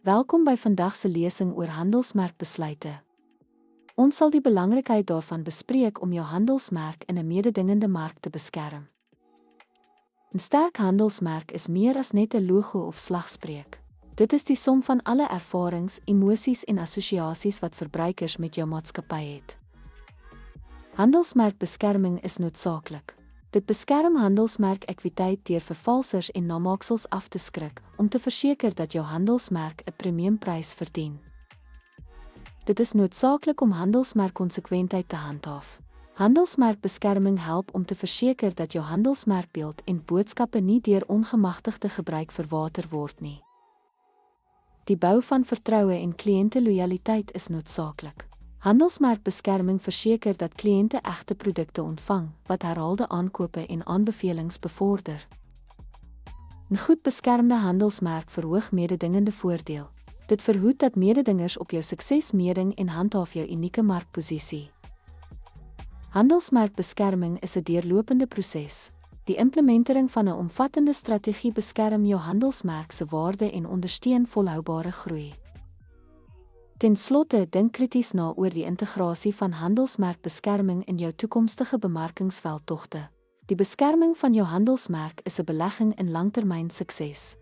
Welkom by vandag se lesing oor handelsmerkbesluite. Ons sal die belangrikheid daarvan bespreek om jou handelsmerk in 'n mededingende mark te beskerm. 'n Sterk handelsmerk is meer as net 'n logo of slagspreuk. Dit is die som van alle ervarings, emosies en assosiasies wat verbruikers met jou maatskappy het. Handelsmerkbeskerming is noodsaaklik. Dit beskerm handelsmerkekwiteit deur vervalsers en namaaksels af te skrik om te verseker dat jou handelsmerk 'n premiumprys verdien. Dit is noodsaaklik om handelsmerkkonsekwentheid te handhaaf. Handelsmerkbeskerming help om te verseker dat jou handelsmerkbeeld en boodskappe nie deur ongemagtigde gebruik verwater word nie. Die bou van vertroue en kliëntelojaliteit is noodsaaklik. Handelsmerkbeskerming verseker dat kliënte egte produkte ontvang wat herhaalde aankope en aanbevelings bevorder. 'n Goed beskermde handelsmerk verhoog mededingende voordeel. Dit verhoed dat mededingers op jou sukses meeding en handhaaf jou unieke markposisie. Handelsmerkbeskerming is 'n deurlopende proses. Die implementering van 'n omvattende strategie beskerm jou handelsmerk se waarde en ondersteun volhoubare groei. Ten slotte, dink krities na oor die integrasie van handelsmerkbeskerming in jou toekomstige bemarkingsveldtogte. Die beskerming van jou handelsmerk is 'n belegging in langtermyn sukses.